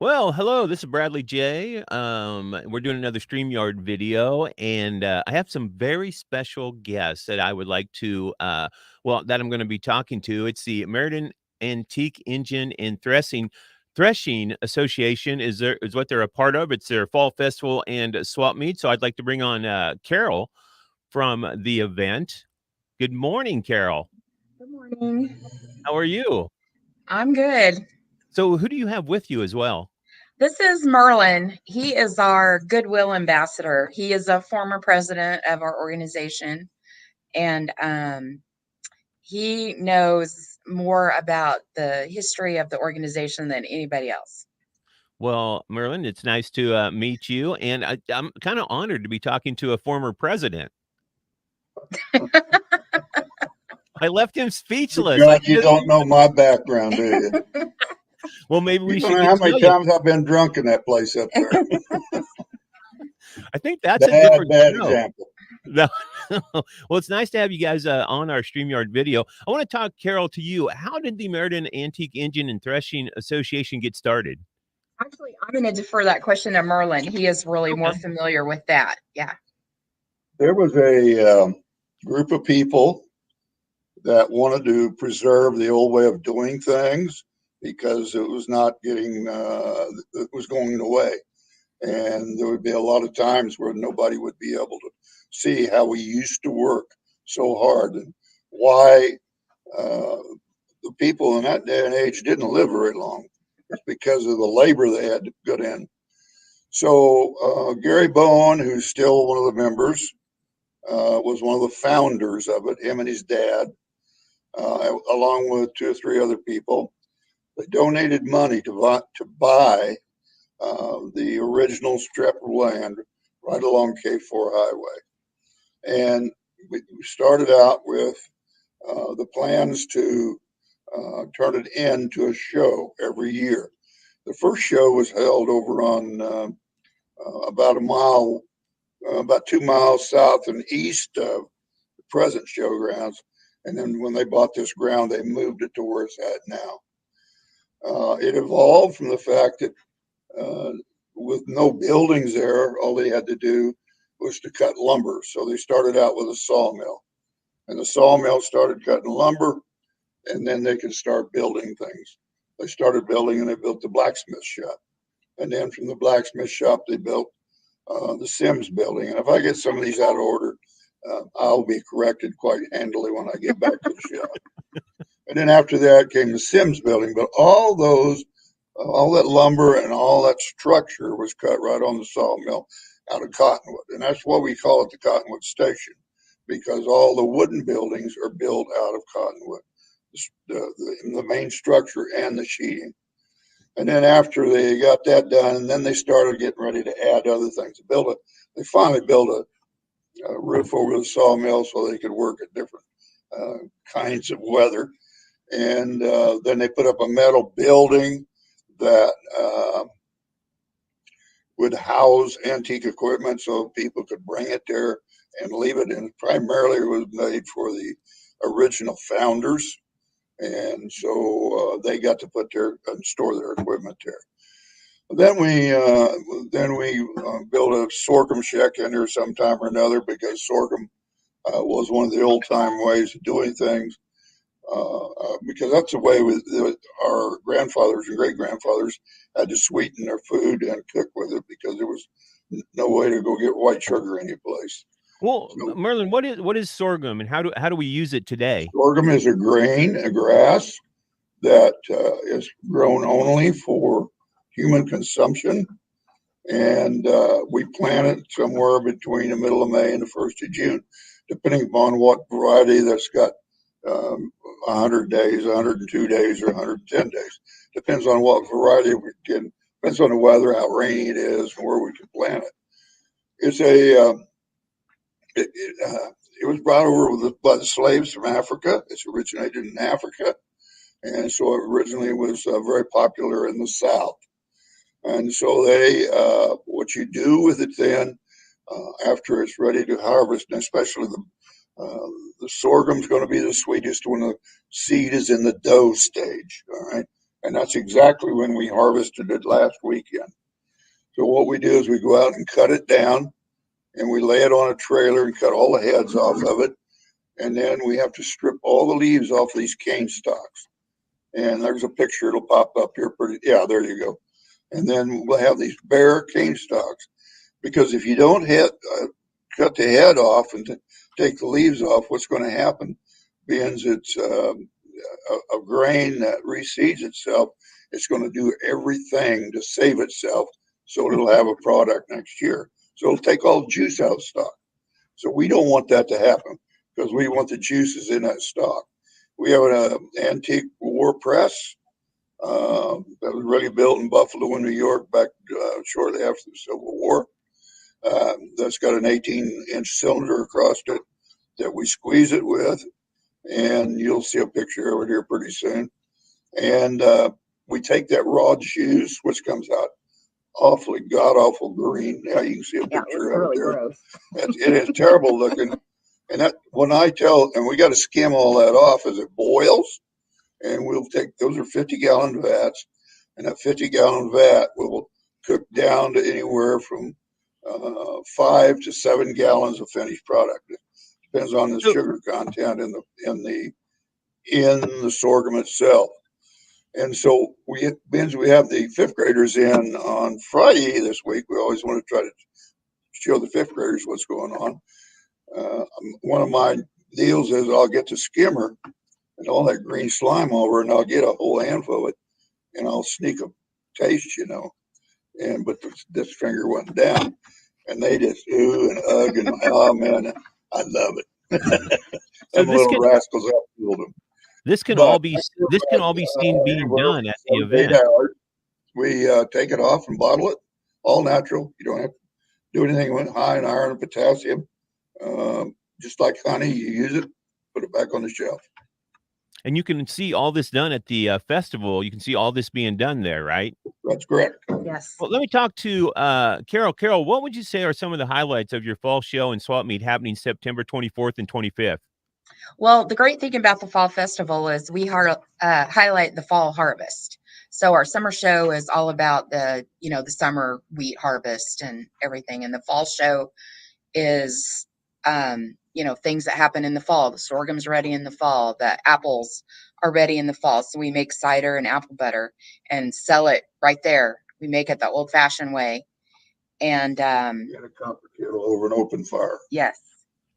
Well, hello, this is Bradley J. We're doing another StreamYard video, and I have some very special guests that I would like to, that I'm going to be talking to. It's the Meriden Antique Engine and Threshing Association is what they're a part of. It's their fall festival and swap meet. So I'd like to bring on Carol from the event. Good morning, Carol. Good morning. How are you? I'm good. So who do you have with you as well? This is Merlin. He is our Goodwill ambassador. He is a former president of our organization, and he knows more about the history of the organization than anybody else. Well, Merlin, it's nice to meet you, and I'm kind of honored to be talking to a former president. I left him speaceless. God, you don't know my background, do you? Well, maybe we You should don't know get how to many know you. times I've been drunk in that place up there. I think that's a different Bad show. example. No. Well, it's nice to have you guys on our StreamYard video. I want to talk, Carol, to you. How did the Meriden Antique Engine and Threshing Association get started? Actually, I'm going to defer that question to Merlin. He is really more familiar with that. Yeah. There was a group of people that wanted to preserve the old way of doing things because it was not getting, it was going away. And there would be a lot of times where nobody would be able to see how we used to work so hard and why the people in that day and age didn't live very long. It's because of the labor they had to put in. So Gary Bowen, who's still one of the members, was one of the founders of it, him and his dad, along with two or three other people. They donated money to buy the original strip of land right along K4 Highway. And we started out with the plans to turn it into a show every year. The first show was held over on about a mile, about 2 miles south and east of the present showgrounds. And then when they bought this ground, they moved it to where it's at now. It evolved from the fact that with no buildings there, all they had to do was to cut lumber. So they started out with a sawmill, and the sawmill started cutting lumber, and then they could start building things. They started building, and they built the blacksmith shop. And then from the blacksmith shop, they built the Sims building. And if I get some of these out of order, I'll be corrected quite handily when I get back to the shop. And then after that came the Sims building. But all that lumber and all that structure was cut right on the sawmill out of cottonwood. And that's why we call it the Cottonwood Station, because all the wooden buildings are built out of cottonwood, the main structure and the sheeting. And then after they got that done, and then they started getting ready to add other things. They finally built a roof over the sawmill so they could work at different kinds of weather. And then they put up a metal building that would house antique equipment so people could bring it there and leave it. And primarily it was made for the original founders. And so they got to put their and store their equipment there. Then we built a sorghum shack in there sometime or another because sorghum was one of the old time ways of doing things. Because that's the way our grandfathers and great grandfathers had to sweeten their food and cook with it because there was no way to go get white sugar anyplace. Well, so, Merlin, what is sorghum, and how do we use it today? Sorghum is a grain, a grass that is grown only for human consumption, and we plant it somewhere between the middle of May and the 1st of June, depending upon what variety that's got 100 days, 102 days, or 110 days. Depends on what variety we get. Depends on the weather, how rainy it is, and where we can plant it. It's it was brought over by the slaves from Africa. It's originated in Africa, and so it originally was very popular in the South. And so what you do with it then, after it's ready to harvest, and especially the sorghum's going to be the sweetest when the seed is in the dough stage. All right, And that's exactly when we harvested it last weekend. So what we do is we go out and cut it down, and we lay it on a trailer and cut all the heads off of it. And then we have to strip all the leaves off these cane stalks. And there's a picture, it'll pop up here pretty, yeah, there you go. And then we'll have these bare cane stalks, because if you don't cut the head off and take the leaves off, what's going to happen, being it's a grain that reseeds itself, it's going to do everything to save itself so it'll have a product next year. So it'll take all the juice out of the stalk. So we don't want that to happen, because we want the juices in that stalk. We have an antique war press that was really built in Buffalo, New York, back shortly after the Civil War. That's got an 18-inch cylinder across it that we squeeze it with, and you'll see a picture of it here pretty soon. And we take that raw juice, which comes out awfully god-awful green. Yeah, you can see a picture of it there. Gross. It is terrible looking. And that, and we got to skim all that off as it boils, and we'll take, those are 50-gallon vats, and that 50-gallon vat will cook down to anywhere from 5 to 7 gallons of finished product. It depends on the sugar content in the sorghum itself. And so we have the fifth graders in on Friday this week. We always want to try to show the fifth graders what's going on. One of my deals is I'll get the skimmer and all that green slime over, and I'll get a whole handful of it, and I'll sneak a taste, but this finger went down, and they just ooh and ugh, and oh man, I love it. So Them little rascals outfield them. This can all be seen being done at the event. We take it off and bottle it, all natural. You don't have to do anything with high in iron and potassium. Just like honey, you use it, put it back on the shelf. And you can see all this done at the festival. You can see all this being done there, right? That's correct. Yes. Well, let me talk to Carol. Carol, what would you say are some of the highlights of your fall show and swap meet happening September 24th and 25th? Well, the great thing about the fall festival is we highlight the fall harvest. So our summer show is all about the summer wheat harvest and everything. And the fall show is, things that happen in the fall. The sorghum's ready in the fall. The apples are ready in the fall. So we make cider and apple butter and sell it right there. We make it the old fashioned way. And get a copper kettle over an open fire. Yes.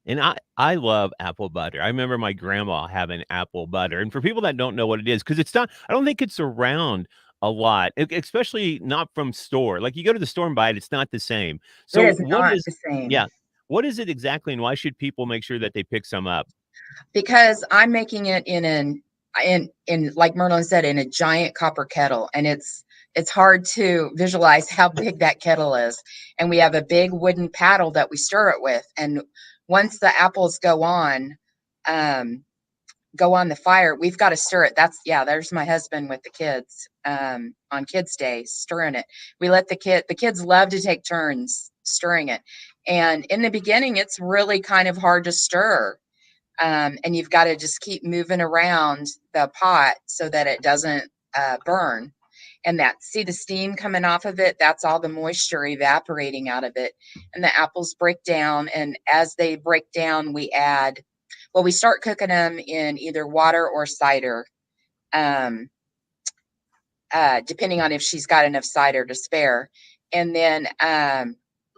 And I love apple butter. I remember my grandma having apple butter. And for people that don't know what it is, because it's not, I don't think it's around a lot, especially not from store. Like you go to the store and buy it, it's not the same. So it is not the same. Yeah. What is it exactly, and why should people make sure that they pick some up? Because I'm making it in like Merlin said, in a giant copper kettle, and it's hard to visualize how big that kettle is. And we have a big wooden paddle that we stir it with. And once the apples go on the fire, we've got to stir it. There's my husband with the kids on Kids Day stirring it. We let the kids love to take turns stirring it. And in the beginning, it's really kind of hard to stir. And you've got to just keep moving around the pot so that it doesn't burn. And see the steam coming off of it, that's all the moisture evaporating out of it. And the apples break down. And as they break down, we start cooking them in either water or cider, depending on if she's got enough cider to spare. And then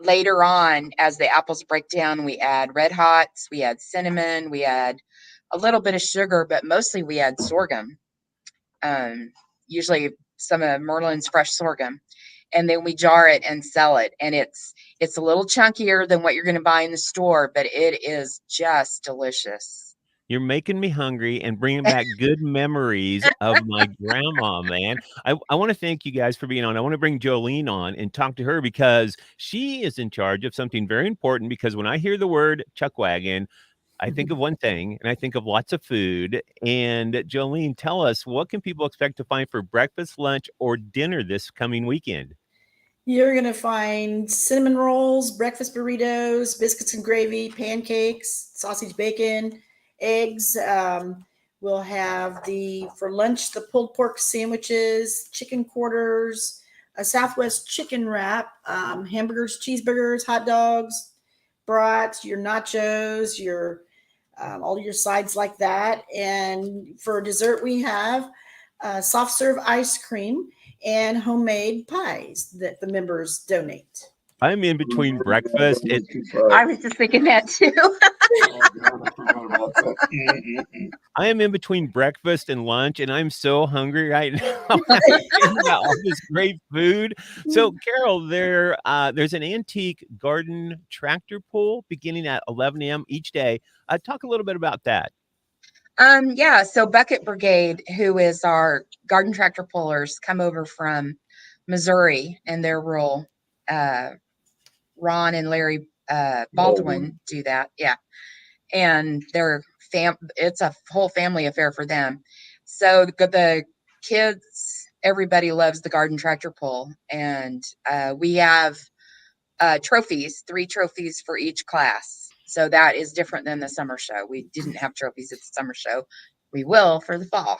later on, as the apples break down, we add red hots, we add cinnamon, we add a little bit of sugar, but mostly we add sorghum. Usually some of Merlin's fresh sorghum. And then we jar it and sell it. And it's a little chunkier than what you're going to buy in the store, but it is just delicious. You're making me hungry and bringing back good memories of my grandma, man. I want to thank you guys for being on. I want to bring Jolene on and talk to her because she is in charge of something very important. Because when I hear the word chuck wagon, I think of one thing, and I think of lots of food. And Jolene, tell us, what can people expect to find for breakfast, lunch, or dinner this coming weekend? You're going to find cinnamon rolls, breakfast burritos, biscuits and gravy, pancakes, sausage bacon, eggs. We'll have for lunch, the pulled pork sandwiches, chicken quarters, a Southwest chicken wrap, hamburgers, cheeseburgers, hot dogs, brats, your nachos, all your sides like that. And for dessert, we have soft serve ice cream and homemade pies that the members donate. I'm in between breakfast and I was just thinking that too. Oh, God, I forgot about that. I am in between breakfast and lunch, and I'm so hungry right now. I'm thinking about all this great food. So, Carol, there's an antique garden tractor pull beginning at 11 a.m. each day. Talk a little bit about that. Yeah, so Bucket Brigade, who is our garden tractor pullers, come over from Missouri, and their role, Ron and Larry Baldwin do that. Yeah. And it's a whole family affair for them. So the kids, everybody loves the garden tractor pull. And we have trophies, 3 trophies for each class. So that is different than the summer show. We didn't have trophies at the summer show. We will for the fall.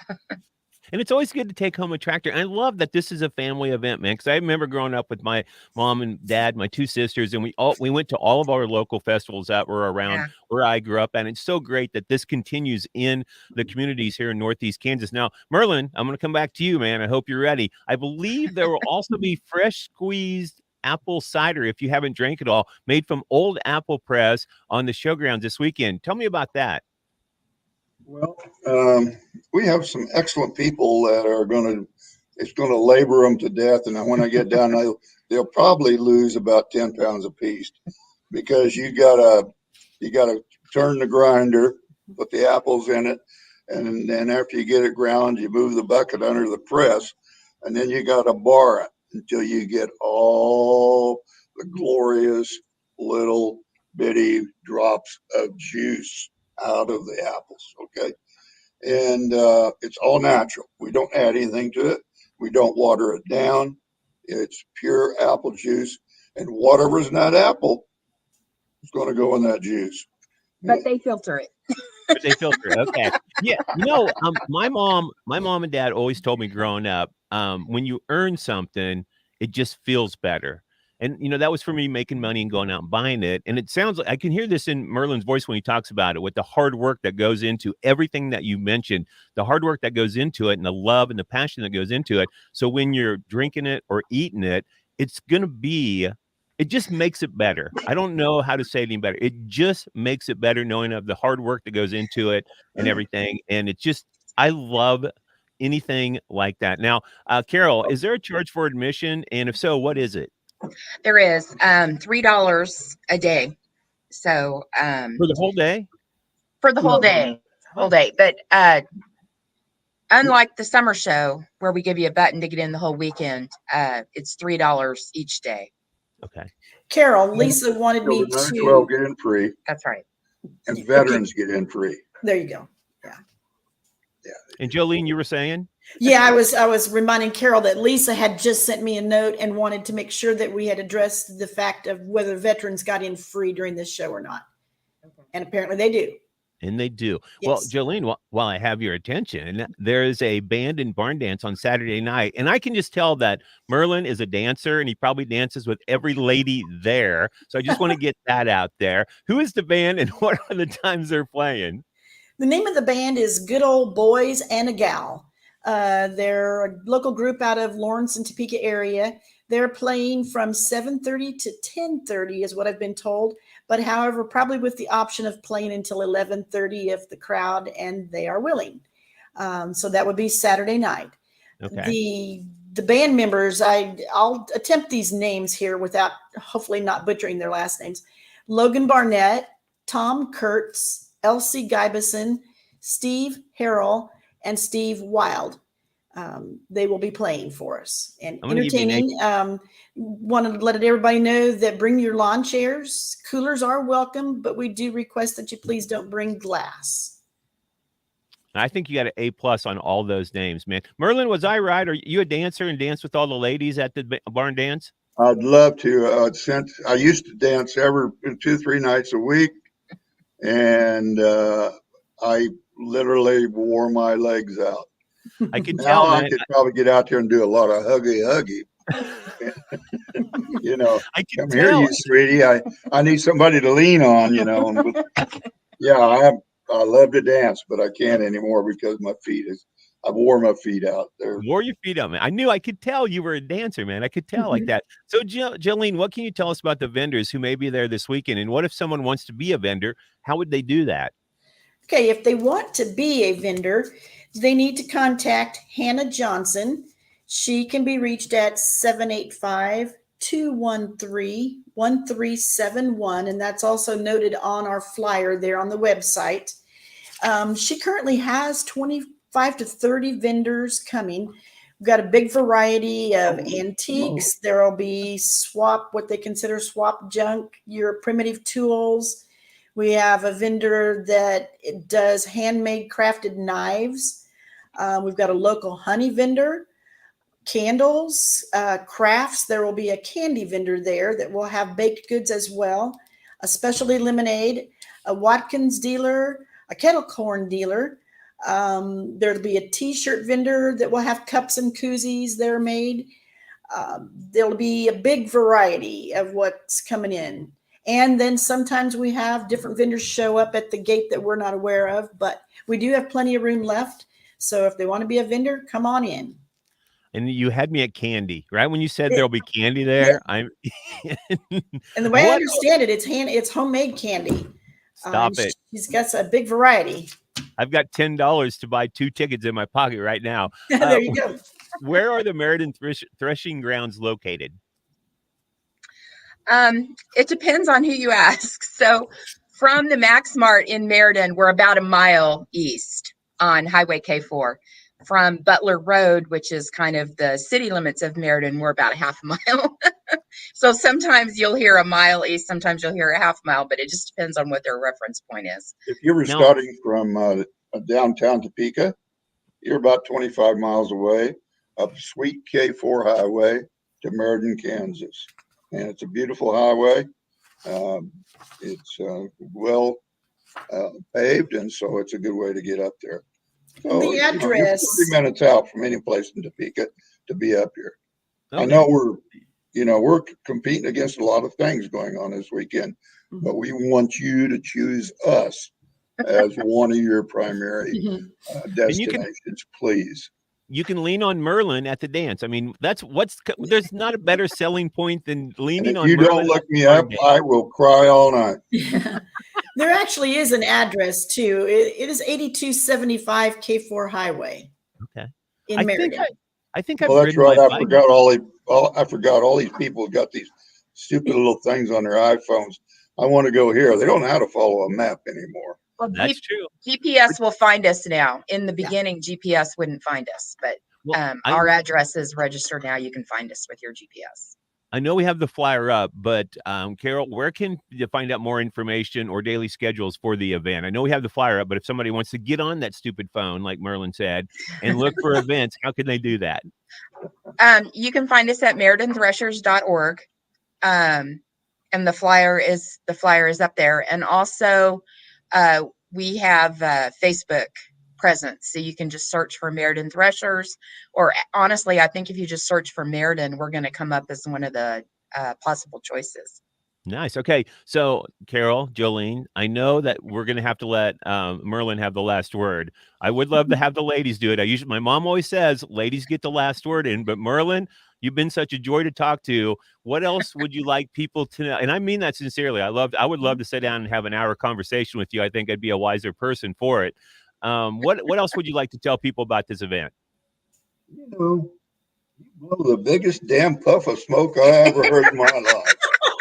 And it's always good to take home a tractor. I love that this is a family event, man, because I remember growing up with my mom and dad, my 2 sisters, and we went to all of our local festivals that were around where I grew up. And it's so great that this continues in the communities here in Northeast Kansas. Now, Merlin, I'm going to come back to you, man. I hope you're ready. I believe there will also be fresh squeezed apple cider, if you haven't drank it all, made from old apple press on the showgrounds this weekend. Tell me about that. Well, we have some excellent people that are it's going to labor them to death. And when I get down, they'll probably lose about 10 pounds apiece, because you gotta turn the grinder, put the apples in it. And then after you get it ground, you move the bucket under the press, and then you got to bar it until you get all the glorious little bitty drops of juice out of the apples. Okay. And it's all natural. We don't add anything to it. We don't water it down. It's pure apple juice, and whatever's in that apple is going to go in that juice. But they filter it. But they filter it. Okay. Yeah. My mom and dad always told me growing up, when you earn something, it just feels better. And, that was for me making money and going out and buying it. And it sounds like I can hear this in Merlin's voice when he talks about it, with the hard work that goes into everything that you mentioned, the hard work that goes into it, and the love and the passion that goes into it. So when you're drinking it or eating it, it just makes it better. I don't know how to say it any better. It just makes it better knowing of the hard work that goes into it and everything. And I love anything like that. Now, Carol, is there a charge for admission? And if so, what is it? There is $3 a day. So For the whole day? For the whole day. But unlike the summer show where we give you a button to get in the whole weekend, it's $3 each day. Okay. Carol, Lisa wanted me to 12 get in free. That's right. And veterans get in free. There you go. Yeah. And Jolene, you were saying? Yeah, I was reminding Carol that Lisa had just sent me a note and wanted to make sure that we had addressed the fact of whether veterans got in free during this show or not. Okay. And apparently they do. And they do. Yes. Well, Jolene, while I have your attention, there is a band and barn dance on Saturday night. And I can just tell that Merlin is a dancer, and he probably dances with every lady there. So I just want to get that out there. Who is the band, and what are the times they're playing? The name of the band is Good Old Boys and a Gal. They're a local group out of Lawrence and Topeka area. They're playing from 7:30 to 10:30 is what I've been told. But however, probably with the option of playing until 11:30 if the crowd and they are willing. So that would be Saturday night. Okay. The band members, I'll attempt these names here without hopefully not butchering their last names. Logan Barnett, Tom Kurtz, Elsie Guybeson, Steve Harrell, and Steve Wild. They will be playing for us and entertaining. Wanted to let everybody know that bring your lawn chairs. Coolers are welcome, but we do request that you please don't bring glass. I think you got an A+ on all those names, man. Merlin, was I right? Are you a dancer and dance with all the ladies at the barn dance? I'd love to. Since I used to dance 2-3 nights a week, and I literally wore my legs out. I could Now tell, I man. could probably get out there and do a lot of huggy. You know, I could come here, tell. you sweetie. I need somebody to lean on. You know, and yeah, I love to dance, but I can't anymore because I wore my feet out there. Wore your feet up, man. I could tell you were a dancer, man. I could tell like that. So, Jolene, what can you tell us about the vendors who may be there this weekend? And what if someone wants to be a vendor? How would they do that? Okay, if they want to be a vendor, they need to contact Hannah Johnson. She can be reached at 785-213-1371, and that's also noted on our flyer there on the website. She currently has 25 to 30 vendors coming. We've got a big variety of antiques. There will be what they consider swap junk, your primitive tools. We have a vendor that does handmade crafted knives. We've got a local honey vendor, candles, crafts. There will be a candy vendor there that will have baked goods as well, a specialty lemonade, a Watkins dealer, a kettle corn dealer. There'll be a t-shirt vendor that will have cups and koozies that are made. There'll be a big variety of what's coming in. And then sometimes we have different vendors show up at the gate that we're not aware of, but we do have plenty of room left. So if they want to be a vendor, come on in. And you had me at candy, right? When you said there'll be candy there, And the way I What? understand it, it's homemade candy. Stop it. She's got a big variety. I've got $10 to buy 2 tickets in my pocket right now. There you go. Where are the Meriden Threshing grounds located? It depends on who you ask. So from the Max Mart in Meriden, we're about a mile east on Highway K4. From Butler Road, which is kind of the city limits of Meriden, we're about a half a mile. So sometimes you'll hear a mile east, sometimes you'll hear a half mile, but it just depends on what their reference point is. If you were starting from downtown Topeka, you're about 25 miles away up Sweet K4 Highway to Meriden, Kansas. And it's a beautiful highway. It's well paved, and so it's a good way to get up there. So, the address. You're 40 minutes out from any place in Topeka to be up here. Okay. I know we're competing against a lot of things going on this weekend, but we want you to choose us as one of your primary destinations, please. You can lean on Merlin at the dance. I mean, there's not a better selling point than leaning on Merlin. If you don't look me up, I will cry all night. There actually is an address too. It is 8275 K4 Highway. Okay. In Meriden. I think well, that's right. I forgot all these people got these stupid little things on their iPhones. I want to go here. They don't know how to follow a map anymore. Well, that's true. GPS will find us now. In the beginning, GPS wouldn't find us, but our address is registered now. You can find us with your GPS. I know we have the flyer up, but Carol, where can you find out more information or daily schedules for the event? I know we have the flyer up, but if somebody wants to get on that stupid phone, like Merlin said, and look for events, how can they do that? You can find us at meridenthreshers.org. And the flyer is up there. And also we have Facebook presence. So you can just search for Meriden Threshers, or honestly, I think if you just search for Meriden, we're going to come up as one of the possible choices. Nice. Okay. So Carol, Jolene, I know that we're going to have to let Merlin have the last word. I would love to have the ladies do it. My mom always says ladies get the last word in, but Merlin, you've been such a joy to talk to. What else would you like people to know? And I mean that sincerely. I would love to sit down and have an hour conversation with you. I think I'd be a wiser person for it. What else would you like to tell people about this event? You blow the biggest damn puff of smoke I ever heard in my life.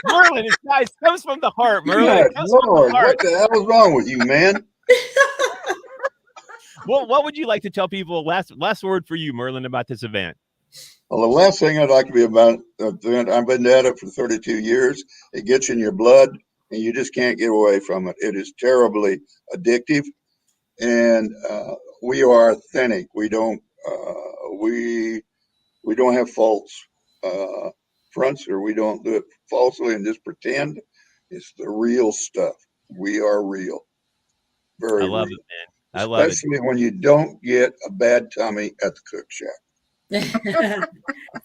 Merlin, it's nice. It comes from the heart, Merlin. Lord, what the hell is wrong with you, man? Well, what would you like to tell people? Last word for you, Merlin, about this event. Well, the last thing I'd like to be about the event, I've been at it for 32 years. It gets in your blood, and you just can't get away from it. It is terribly addictive, and we are authentic. We don't have false fronts, or we don't do it falsely and just pretend. It's the real stuff. We are real. Very I love real. it, man. I love it. especially when you don't get a bad tummy at the cook shack.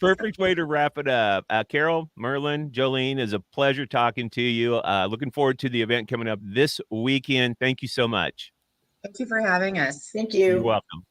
Perfect way to wrap it up. Carol, Merlin, Jolene, is a pleasure talking to you. Looking forward to the event coming up this weekend. Thank you so much. Thank you for having us. Thank You're you. welcome.